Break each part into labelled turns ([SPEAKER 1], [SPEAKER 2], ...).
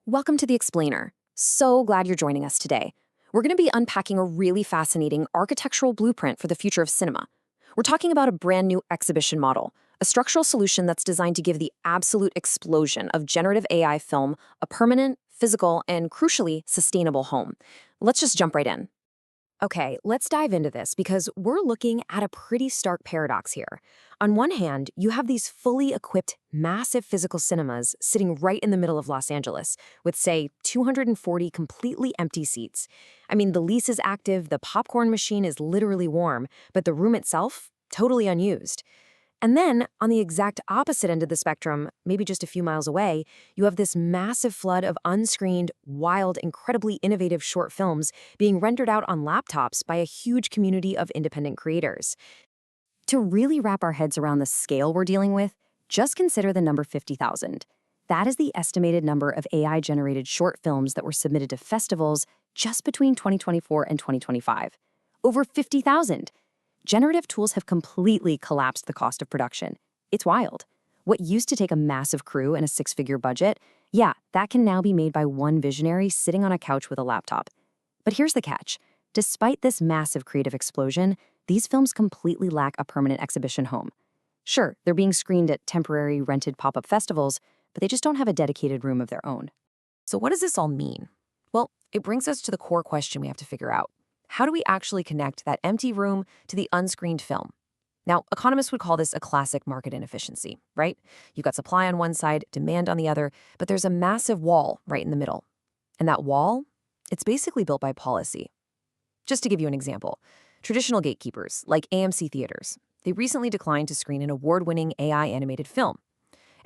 [SPEAKER 1] Welcome to The Explainer. So glad you're joining us today. We're going to be unpacking a really fascinating architectural blueprint for the future of cinema. We're talking about a brand new exhibition model, a structural solution that's designed to give the absolute explosion of generative AI film a permanent, physical, and crucially, sustainable home. Let's just jump right in. Okay, let's dive into this because we're looking at a pretty stark paradox here. On one hand, you have these fully equipped, massive physical cinemas sitting right in the middle of Los Angeles with, say, 240 completely empty seats. I mean, the lease is active, the popcorn machine is literally warm, but the room itself, totally unused. And then, on the exact opposite end of the spectrum, maybe just a few miles away, you have this massive flood of unscreened, wild, incredibly innovative short films being rendered out on laptops by a huge community of independent creators. To really wrap our heads around the scale we're dealing with, just consider the number 50,000. That is the estimated number of AI-generated short films that were submitted to festivals just between 2024 and 2025. Over 50,000! Generative tools have completely collapsed the cost of production. It's wild. What used to take a massive crew and a six-figure budget, yeah, that can now be made by one visionary sitting on a couch with a laptop. But here's the catch. Despite this massive creative explosion, these films completely lack a permanent exhibition home. Sure, they're being screened at temporary rented pop-up festivals, but they just don't have a dedicated room of their own. So what does this all mean? Well, it brings us to the core question we have to figure out. How do we actually connect that empty room to the unscreened film? Now, economists would call this a classic market inefficiency, right? You've got supply on one side, demand on the other, but there's a massive wall right in the middle. And that wall, it's basically built by policy. Just to give you an example, traditional gatekeepers, like AMC theaters, they recently declined to screen an award-winning AI animated film.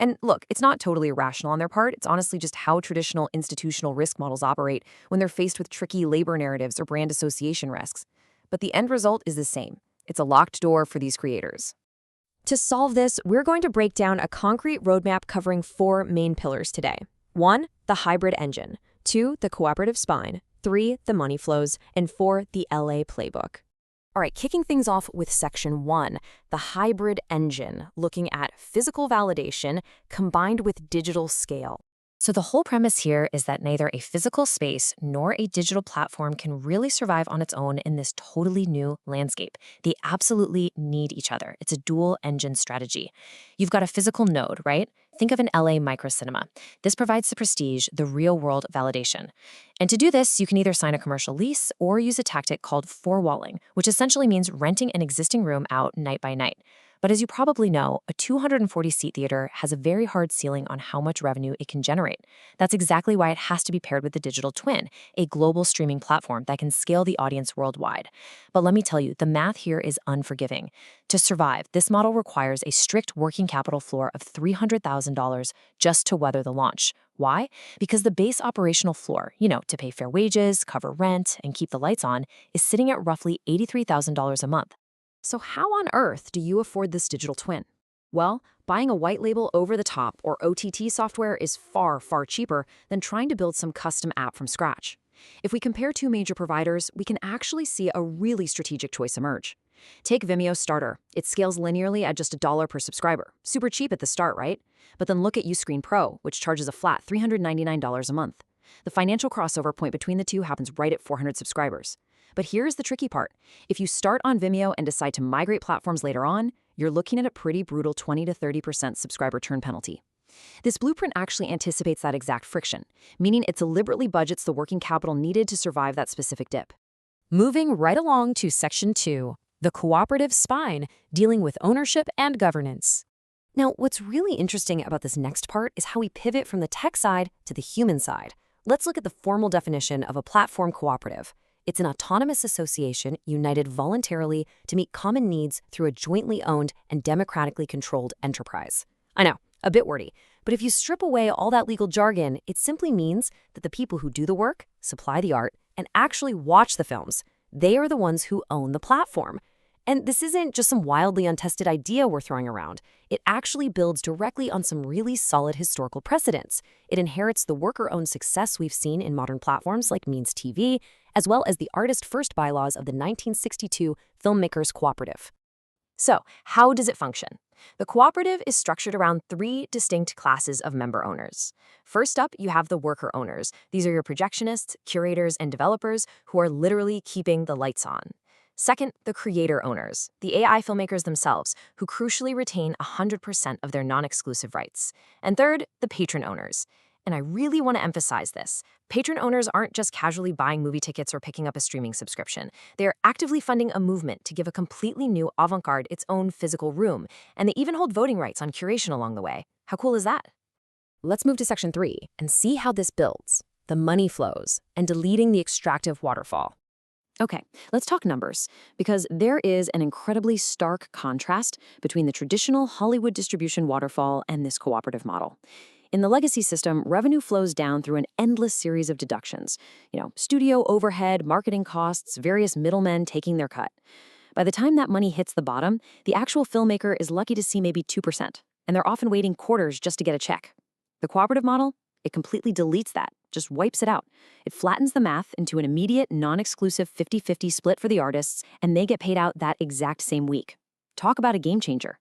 [SPEAKER 1] And look, it's not totally irrational on their part. It's honestly just how traditional institutional risk models operate when they're faced with tricky labor narratives or brand association risks. But the end result is the same. It's a locked door for these creators. To solve this, we're going to break down a concrete roadmap covering four main pillars today. 1, the hybrid engine. 2, the cooperative spine. 3, the money flows. And 4, the LA playbook. All right, kicking things off with section 1, the hybrid engine, looking at physical validation combined with digital scale. So the whole premise here is that neither a physical space nor a digital platform can really survive on its own in this totally new landscape. They absolutely need each other. It's a dual engine strategy. You've got a physical node, right? Think of an LA microcinema. This provides the prestige, the real-world validation. And to do this, you can either sign a commercial lease or use a tactic called four-walling, which essentially means renting an existing room out night by night. But as you probably know, a 240-seat theater has a very hard ceiling on how much revenue it can generate. That's exactly why it has to be paired with the digital twin, a global streaming platform that can scale the audience worldwide. But let me tell you, the math here is unforgiving. To survive, this model requires a strict working capital floor of $300,000 just to weather the launch. Why? Because the base operational floor, to pay fair wages, cover rent, and keep the lights on, is sitting at roughly $83,000 a month. So how on earth do you afford this digital twin? Well, buying a white label over-the-top or OTT software is far, far cheaper than trying to build some custom app from scratch. If we compare two major providers, we can actually see a really strategic choice emerge. Take Vimeo Starter. It scales linearly at just $1 per subscriber. Super cheap at the start, right? But then look at Uscreen Pro, which charges a flat $399 a month. The financial crossover point between the two happens right at 400 subscribers. But here's the tricky part. If you start on Vimeo and decide to migrate platforms later on, you're looking at a pretty brutal 20 to 30% subscriber churn penalty. This blueprint actually anticipates that exact friction, meaning it deliberately budgets the working capital needed to survive that specific dip. Moving right along to section 2, the cooperative spine, dealing with ownership and governance. Now, what's really interesting about this next part is how we pivot from the tech side to the human side. Let's look at the formal definition of a platform cooperative. It's an autonomous association united voluntarily to meet common needs through a jointly owned and democratically controlled enterprise. I know, a bit wordy, but if you strip away all that legal jargon, it simply means that the people who do the work, supply the art, and actually watch the films, they are the ones who own the platform. And this isn't just some wildly untested idea we're throwing around. It actually builds directly on some really solid historical precedents. It inherits the worker-owned success we've seen in modern platforms like Means TV, as well as the artist-first bylaws of the 1962 Filmmakers Cooperative.
[SPEAKER 2] So, how does it function? The cooperative is structured around three distinct classes of member owners. First up, you have the worker owners. These are your projectionists, curators, and developers who are literally keeping the lights on. Second, the creator owners, the AI filmmakers themselves, who crucially retain 100% of their non-exclusive rights. And third, the patron owners. And I really want to emphasize this. Patron owners aren't just casually buying movie tickets or picking up a streaming subscription. They are actively funding a movement to give a completely new avant-garde its own physical room, and they even hold voting rights on curation along the way. How cool is that? Let's move to Section 3 and see how this builds, the money flows, and deleting the extractive waterfall.
[SPEAKER 1] Okay, let's talk numbers, because there is an incredibly stark contrast between the traditional Hollywood distribution waterfall and this cooperative model. In the legacy system, revenue flows down through an endless series of deductions. Studio overhead, marketing costs, various middlemen taking their cut. By the time that money hits the bottom, the actual filmmaker is lucky to see maybe 2%, and they're often waiting quarters just to get a check. The cooperative model, it completely deletes that, just wipes it out. It flattens the math into an immediate, non-exclusive 50-50 split for the artists, and they get paid out that exact same week. Talk about a game changer.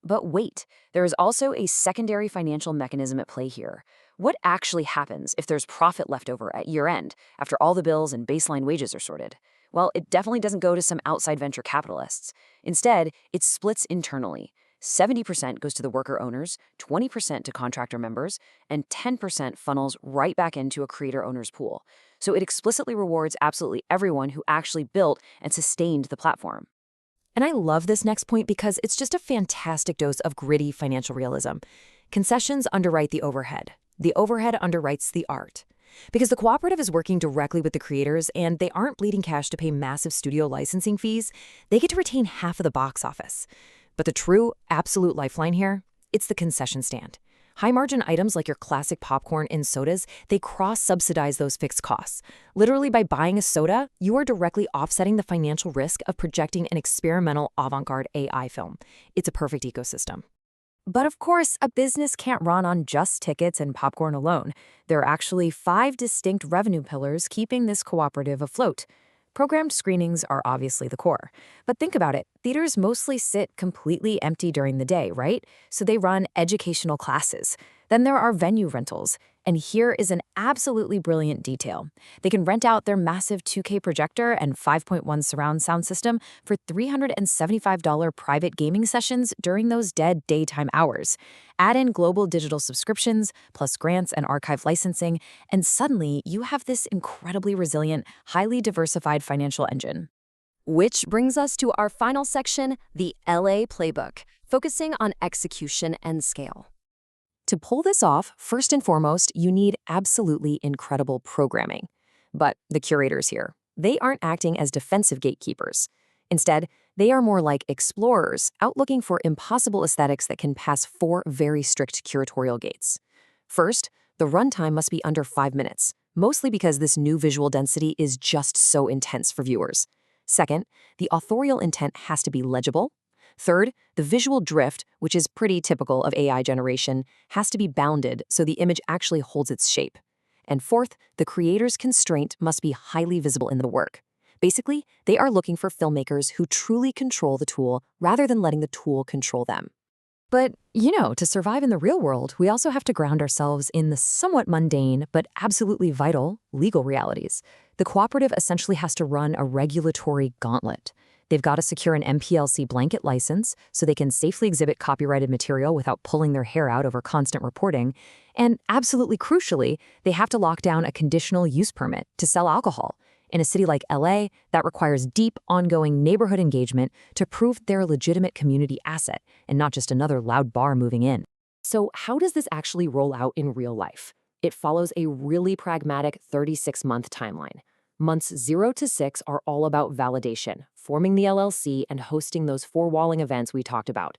[SPEAKER 2] But wait, there is also a secondary financial mechanism at play here. What actually happens if there's profit left over at year-end, after all the bills and baseline wages are sorted? Well, it definitely doesn't go to some outside venture capitalists. Instead, it splits internally. 70% goes to the worker owners, 20% to contractor members, and 10% funnels right back into a creator owner's pool. So it explicitly rewards absolutely everyone who actually built and sustained the platform. And I love this next point because it's just a fantastic dose of gritty financial realism. Concessions underwrite the overhead. The overhead underwrites the art. Because the cooperative is working directly with the creators and they aren't bleeding cash to pay massive studio licensing fees, they get to retain half of the box office. But the true, absolute lifeline here, it's the concession stand. High-margin items like your classic popcorn and sodas, they cross-subsidize those fixed costs. Literally, by buying a soda, you are directly offsetting the financial risk of projecting an experimental avant-garde AI film. It's a perfect ecosystem. But of course, a business can't run on just tickets and popcorn alone. There are actually 5 distinct revenue pillars keeping this cooperative afloat. Programmed screenings are obviously the core. But think about it, theaters mostly sit completely empty during the day, right? So they run educational classes. Then there are venue rentals. And here is an absolutely brilliant detail. They can rent out their massive 2K projector and 5.1 surround sound system for $375 private gaming sessions during those dead daytime hours. Add in global digital subscriptions, plus grants and archive licensing, and suddenly you have this incredibly resilient, highly diversified financial engine. Which brings us to our final section, the LA Playbook, focusing on execution and scale.
[SPEAKER 1] To pull this off, first and foremost, you need absolutely incredible programming. But the curators here, they aren't acting as defensive gatekeepers. Instead, they are more like explorers, out looking for impossible aesthetics that can pass 4 very strict curatorial gates. First, the runtime must be under 5 minutes, mostly because this new visual density is just so intense for viewers. Second, the authorial intent has to be legible. Third, the visual drift, which is pretty typical of AI generation, has to be bounded so the image actually holds its shape. And fourth, the creator's constraint must be highly visible in the work. Basically, they are looking for filmmakers who truly control the tool rather than letting the tool control them. But, to survive in the real world, we also have to ground ourselves in the somewhat mundane but absolutely vital legal realities. The cooperative essentially has to run a regulatory gauntlet. They've got to secure an MPLC blanket license so they can safely exhibit copyrighted material without pulling their hair out over constant reporting. And absolutely crucially, they have to lock down a conditional use permit to sell alcohol. In a city like LA, that requires deep, ongoing neighborhood engagement to prove they're a legitimate community asset and not just another loud bar moving in. So how does this actually roll out in real life? It follows a really pragmatic 36-month timeline. Months 0 to 6 are all about validation, forming the LLC and hosting those four-walling events we talked about.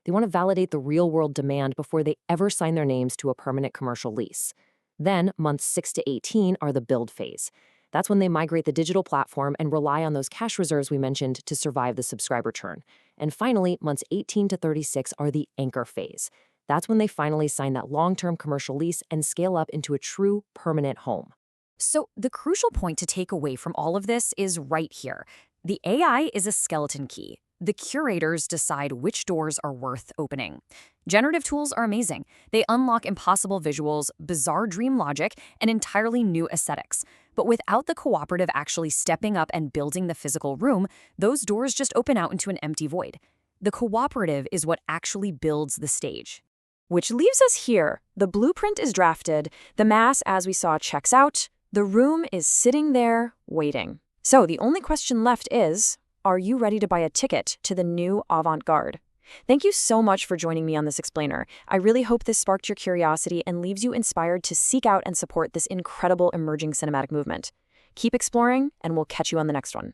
[SPEAKER 1] They want to validate the real-world demand before they ever sign their names to a permanent commercial lease. Then, months 6 to 18 are the build phase. That's when they migrate the digital platform and rely on those cash reserves we mentioned to survive the subscriber churn. And finally, months 18 to 36 are the anchor phase. That's when they finally sign that long-term commercial lease and scale up into a true permanent home. So the crucial point to take away from all of this is right here. The AI is a skeleton key.
[SPEAKER 3] The curators decide which doors are worth opening. Generative tools are amazing. They unlock impossible visuals, bizarre dream logic, and entirely new aesthetics. But without the cooperative actually stepping up and building the physical room, those doors just open out into an empty void. The cooperative is what actually builds the stage.
[SPEAKER 2] Which leaves us here. The blueprint is drafted, the mass, as we saw, checks out, the room is sitting there waiting. So the only question left is, are you ready to buy a ticket to the new avant-garde? Thank you so much for joining me on this explainer. I really hope this sparked your curiosity and leaves you inspired to seek out and support this incredible emerging cinematic movement. Keep exploring, and we'll catch you on the next one.